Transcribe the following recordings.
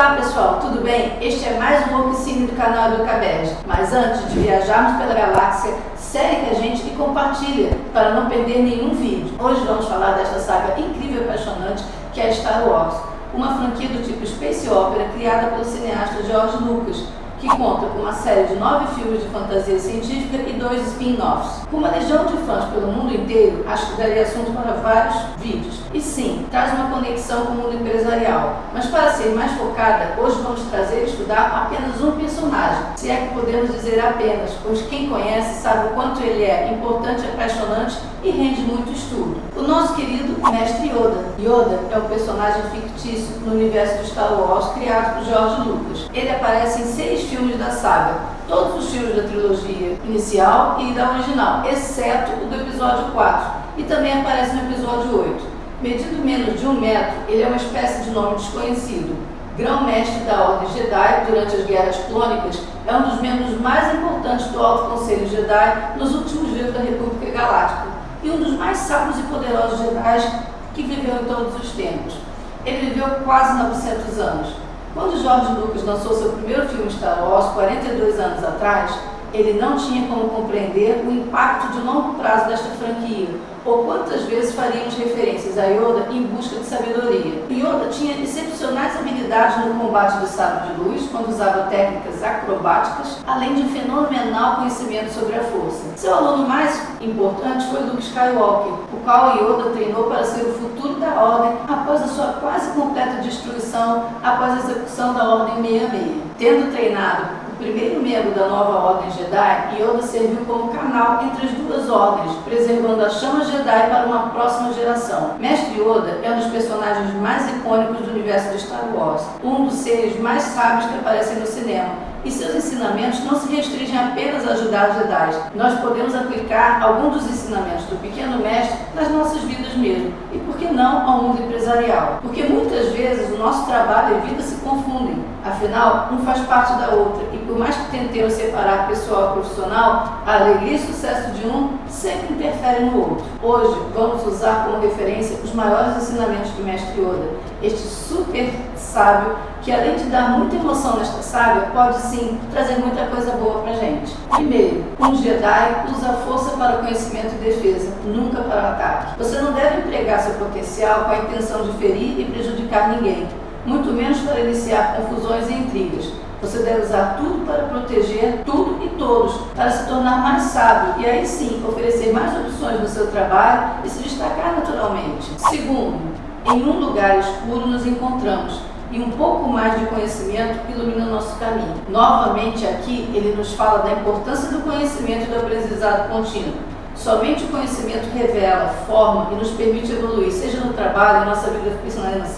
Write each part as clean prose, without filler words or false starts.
Olá pessoal, tudo bem? Este é mais um Walkcine do canal EducaBERJ. Mas antes de viajarmos pela galáxia, segue a gente e compartilha para não perder nenhum vídeo. Hoje vamos falar desta saga incrível e apaixonante que é Star Wars, uma franquia do tipo Space Opera criada pelo cineasta George Lucas, que conta com uma série de 9 filmes de fantasia científica e 2 spin-offs. Com uma legião de fãs pelo mundo inteiro, acho que daria assunto para vários vídeos. E sim, traz uma conexão com o mundo empresarial. Mas para ser mais focada, hoje vamos trazer e estudar apenas um personagem. Se é que podemos dizer apenas, pois quem conhece sabe o quanto ele é importante, apaixonante e rende muito estudo. O nosso querido Mestre Yoda. Yoda é um personagem fictício no universo de Star Wars criado por George Lucas. Ele aparece em 6 filmes da saga, todos os filmes da trilogia inicial e da original, exceto o do episódio 4, e também aparece no episódio 8. Medindo menos de 1 metro, ele é uma espécie de nome desconhecido. Grão-mestre da Ordem Jedi durante as Guerras Clônicas, é um dos membros mais importantes do Alto Conselho Jedi nos últimos dias da República Galáctica e um dos mais sábios e poderosos Jedi que viveu em todos os tempos. Ele viveu quase 900 anos. Quando George Lucas lançou seu primeiro filme Star Wars, 42 anos atrás, ele não tinha como compreender o impacto de longo prazo desta franquia, ou quantas vezes faríamos referências a Yoda em busca de sabedoria. Yoda tinha excepcionais habilidades no combate do sabre de luz, quando usava técnicas acrobáticas, além de um fenomenal conhecimento sobre a força. Seu aluno mais importante foi Luke Skywalker, o qual Yoda treinou para ser o futuro da Ordem após a sua quase completa destruição após a execução da Ordem 66. Tendo treinado o primeiro membro da nova Ordem Jedi, Yoda serviu como canal entre as duas ordens, preservando a chama Jedi para uma próxima geração. Mestre Yoda é um dos personagens mais icônicos do universo de Star Wars, um dos seres mais sábios que aparecem no cinema. E seus ensinamentos não se restringem apenas a ajudar os Jedi. Nós podemos aplicar alguns dos ensinamentos do pequeno mestre nas nossas vidas mesmo. E por que não ao mundo empresarial? Porque muitas vezes o nosso trabalho e vida se confundem. Afinal, um faz parte da outra. E por mais que tentemos separar pessoal e profissional, a alegria e sucesso de um sempre interfere no outro. Hoje, vamos usar como referência os maiores ensinamentos do Mestre Yoda. Este super sábio que, além de dar muita emoção nesta saga, pode sim trazer muita coisa boa pra gente. Primeiro, um Jedi usa a força para o conhecimento e defesa, nunca para o ataque. Você não deve empregar seu potencial com a intenção de ferir e prejudicar ninguém, muito menos para iniciar confusões e intrigas. Você deve usar tudo para proteger tudo e todos, para se tornar mais sábio e aí sim oferecer mais opções no seu trabalho e se destacar naturalmente. Segundo, em um lugar escuro nos encontramos e um pouco mais de conhecimento ilumina o nosso caminho. Novamente aqui ele nos fala da importância do conhecimento e do aprendizado contínuo. Somente o conhecimento revela, forma e nos permite evoluir, seja no trabalho, em nossa vida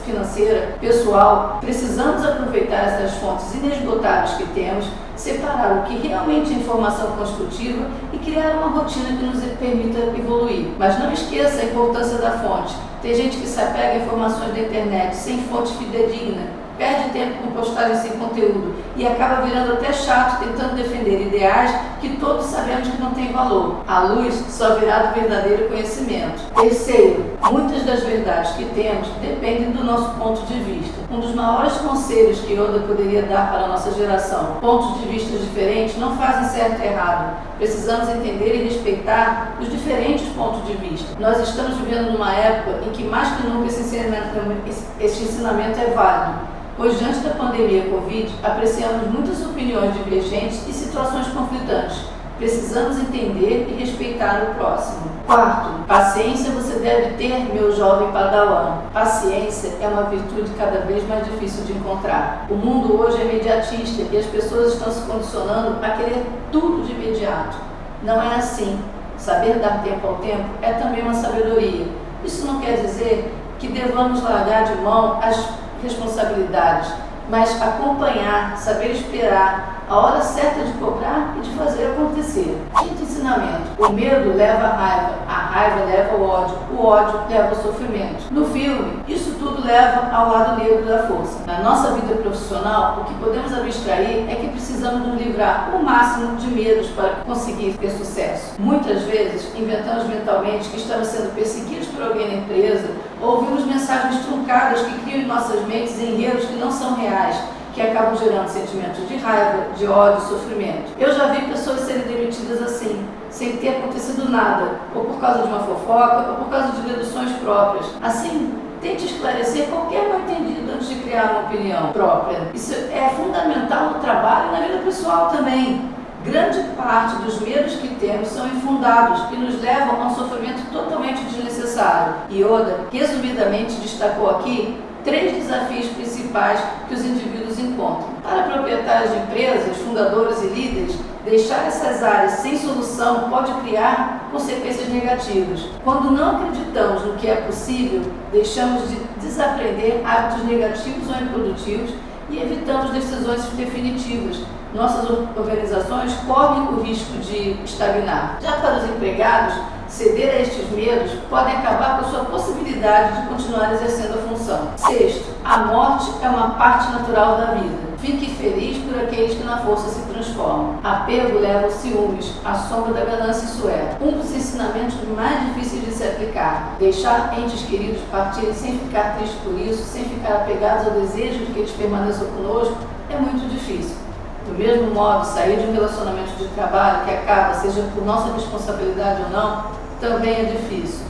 financeira, pessoal. Precisamos aproveitar essas fontes inesgotáveis que temos, separar o que realmente é informação construtiva e criar uma rotina que nos permita evoluir. Mas não esqueça a importância da fonte. Tem gente que se apega a informações da internet sem fonte fidedigna, perde tempo com postagens sem conteúdo e acaba virando até chato tentando defender ideais que todos sabemos que não têm valor. A luz só virá do verdadeiro conhecimento. Terceiro, muitas das verdades que temos dependem do nosso ponto de vista. Um dos maiores conselhos que Yoda poderia dar para a nossa geração: pontos de vista diferentes não fazem certo e errado. Precisamos entender e respeitar os diferentes pontos de vista. Nós estamos vivendo numa época em que mais que nunca esse ensinamento é válido. Pois diante da pandemia Covid, apreciamos muitas opiniões divergentes e situações conflitantes. Precisamos entender e respeitar o próximo. Quarto, paciência você deve ter, meu jovem padawan. Paciência é uma virtude cada vez mais difícil de encontrar. O mundo hoje é imediatista e as pessoas estão se condicionando a querer tudo de imediato. Não é assim. Saber dar tempo ao tempo é também uma sabedoria. Isso não quer dizer que devamos largar de mão as responsabilidades, mas acompanhar, saber esperar a hora certa de cobrar e de fazer acontecer. Quinto ensinamento: o medo leva à raiva leva ao o ódio leva ao sofrimento. No filme, isso tudo leva ao lado negro da força. Na nossa vida profissional, o que podemos abstrair é que precisamos nos livrar o máximo de medos para conseguir ter sucesso. Muitas vezes, inventamos mentalmente que estamos sendo perseguidos por alguém na empresa ou ouvimos mensagens truncadas que criam em nossas mentes enredos que não são reais. que acabam gerando sentimentos de raiva, de ódio, sofrimento. Eu já vi pessoas serem demitidas assim, sem ter acontecido nada, ou por causa de uma fofoca, ou por causa de deduções próprias. Assim, tente esclarecer qualquer mal-entendido antes de criar uma opinião própria. Isso é fundamental no trabalho e na vida pessoal também. Grande parte dos medos que temos são infundados e nos levam a um sofrimento totalmente desnecessário. Yoda, resumidamente, destacou aqui 3 desafios principais que os indivíduos encontram. Para proprietários de empresas, fundadores e líderes, deixar essas áreas sem solução pode criar consequências negativas. Quando não acreditamos no que é possível, deixamos de desaprender hábitos negativos ou improdutivos e evitamos decisões definitivas. Nossas organizações correm o risco de estagnar. Já para os empregados, ceder a estes medos pode acabar com a sua possibilidade de continuar exercendo a função. Sexto, a morte é uma parte natural da vida. Fique feliz por aqueles que na força se transformam. Apego leva aos ciúmes, a sombra da ganância isso é. Um dos ensinamentos mais difíceis de se aplicar. Deixar entes queridos partirem sem ficar tristes por isso, sem ficar apegados ao desejo de que eles permaneçam conosco, é muito difícil. Do mesmo modo, sair de um relacionamento de trabalho que acaba, seja por nossa responsabilidade ou não, também é difícil.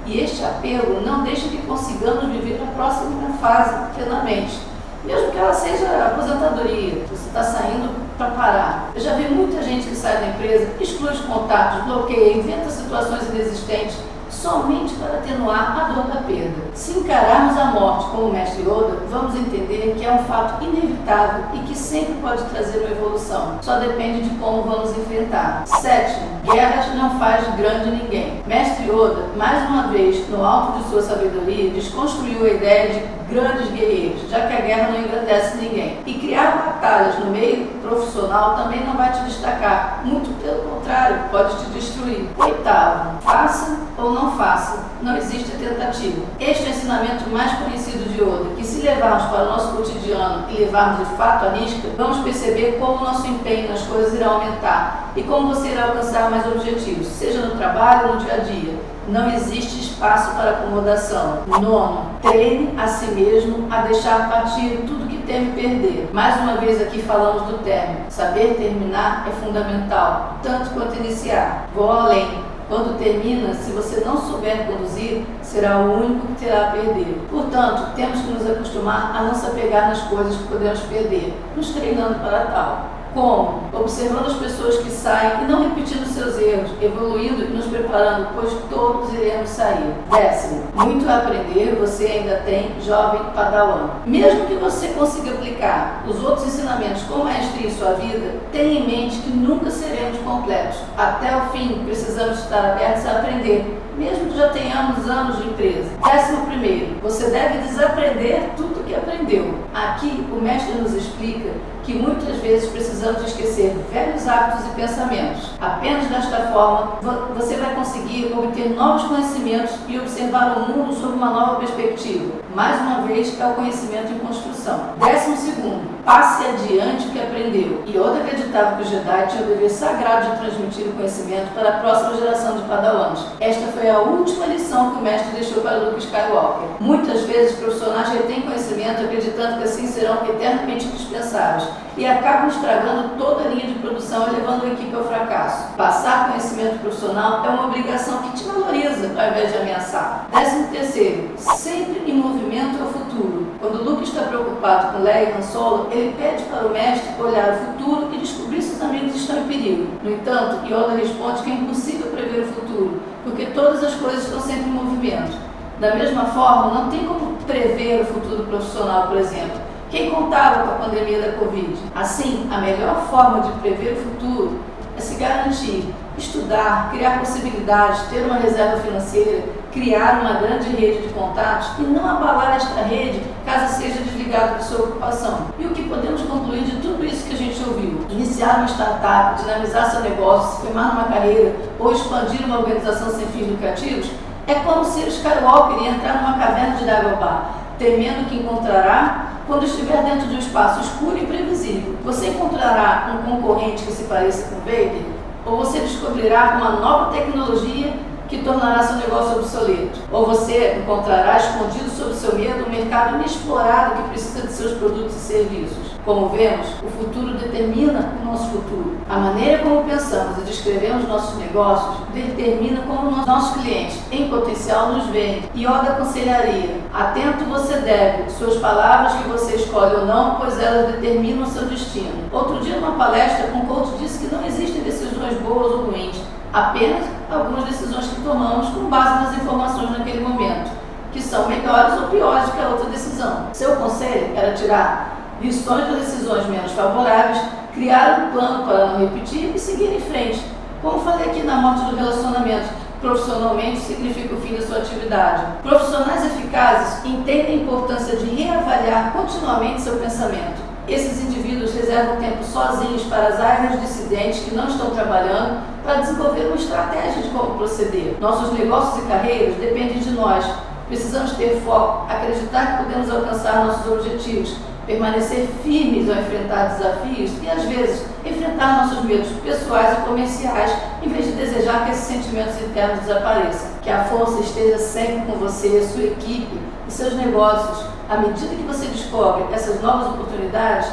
E este apego não deixa que consigamos viver a próxima fase plenamente. Mesmo que ela seja a aposentadoria, você está saindo para parar. Eu já vi muita gente que sai da empresa, exclui os contatos, bloqueia, inventa situações inexistentes, somente para atenuar a dor da perda. Se encararmos a morte como o mestre Yoda, vamos entender que é um fato inevitável e que sempre pode trazer uma evolução. Só depende de como vamos enfrentar. Sétimo, guerras não faz grande ninguém. Mestre Yoda, mais uma vez, no alto de sua sabedoria, desconstruiu a ideia de grandes guerreiros, já que a guerra não engrandece ninguém. E criar batalhas no meio profissional também não vai te destacar. Muito pelo contrário, pode te destruir. Oitavo, faça ou não faça, não existe tentativa. Este é o ensinamento mais conhecido de Yoda, que se levarmos para o nosso cotidiano e levarmos de fato à risca, vamos perceber como o nosso empenho nas coisas irá aumentar e como você irá alcançar mais objetivos, seja no trabalho ou no dia a dia. Não existe espaço para acomodação. Nono, treine a si mesmo a deixar partir tudo que teme perder. Mais uma vez aqui falamos do término. Saber terminar é fundamental, tanto quanto iniciar. Vou além. Quando termina, se você não souber conduzir, será o único que terá a perder. Portanto, temos que nos acostumar a não se apegar nas coisas que podemos perder, nos treinando para tal. Como? Observando as pessoas que saem e não repetindo seus erros, evoluindo e nos preparando, pois todos iremos sair. Décimo, muito a aprender você ainda tem, jovem padawan. Mesmo que você consiga aplicar os outros ensinamentos com maestria em sua vida, tenha em mente que nunca seremos completos. Até o fim, precisamos estar abertos a aprender, mesmo que já tenhamos anos de empresa. 11º, você deve desaprender tudo o que aprendeu. Aqui, o mestre nos explica que muitas vezes precisamos esquecer velhos hábitos e pensamentos. Apenas desta forma, você vai conseguir obter novos conhecimentos e observar o mundo sob uma nova perspectiva. Mais uma vez, é o conhecimento em construção. 12º, passe adiante o que aprendeu. Yoda acreditava que os Jedi tinham o dever sagrado de transmitir o conhecimento para a próxima geração de padawans. Esta foi a última lição que o mestre deixou para Luke Skywalker. Muitas vezes, profissionais retêm conhecimento acreditando que assim serão eternamente indispensáveis e acabam estragando toda a linha de produção e levando a equipe ao fracasso. Passar conhecimento profissional é uma obrigação que te valoriza ao invés de ameaçar. 13º, sempre em movimento é o futuro. Quando Luke está preocupado com Leia e Han Solo, ele pede para o mestre olhar o futuro e descobrir se os amigos estão em perigo. No entanto, Yoda responde que é impossível prever o futuro, porque todas as coisas estão sempre em movimento. Da mesma forma, não tem como prever o futuro profissional, por exemplo. Quem contava com a pandemia da Covid? Assim, a melhor forma de prever o futuro é se garantir, estudar, criar possibilidades, ter uma reserva financeira, criar uma grande rede de contatos e não abalar esta rede caso seja desligado de sua ocupação. E o que podemos concluir de tudo isso que a gente ouviu? Iniciar uma startup, dinamizar seu negócio, se firmar numa carreira ou expandir uma organização sem fins lucrativos é como ser Skywalker e entrar numa caverna de Dagobah, temendo que encontrará quando estiver dentro de um espaço escuro e imprevisível. Você encontrará um concorrente que se pareça com Vader? Ou você descobrirá uma nova tecnologia que tornará seu negócio obsoleto. Ou você encontrará escondido sob seu medo um mercado inexplorado que precisa de seus produtos e serviços. Como vemos, o futuro determina o nosso futuro. A maneira como pensamos e descrevemos nossos negócios determina como nossos clientes, em potencial, nos veem. Yoda aconselharia: atento você deve, suas palavras que você escolhe ou não, pois elas determinam seu destino. Outro dia, numa palestra, um coach disse que não existem decisões boas ou ruins, apenas algumas decisões que tomamos com base nas informações naquele momento, que são melhores ou piores do que a outra decisão. Seu conselho era tirar lições das decisões menos favoráveis, criar um plano para não repetir e seguir em frente. Como falei aqui na morte do relacionamento, profissionalmente significa o fim da sua atividade. Profissionais eficazes entendem a importância de reavaliar continuamente seu pensamento. Esses indivíduos reservam tempo sozinhos para as áreas dissidentes que não estão trabalhando para desenvolver uma estratégia de como proceder. Nossos negócios e carreiras dependem de nós. Precisamos ter foco, acreditar que podemos alcançar nossos objetivos, permanecer firmes ao enfrentar desafios e, às vezes, enfrentar nossos medos pessoais e comerciais, em vez de desejar que esses sentimentos internos desapareçam. Que a força esteja sempre com você, sua equipe e seus negócios. À medida que você descobre essas novas oportunidades,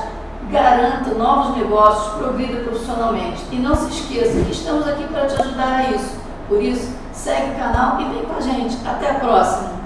garanta novos negócios, progrida profissionalmente. E não se esqueça que estamos aqui para te ajudar a isso. Por isso, segue o canal e vem com a gente. Até a próxima!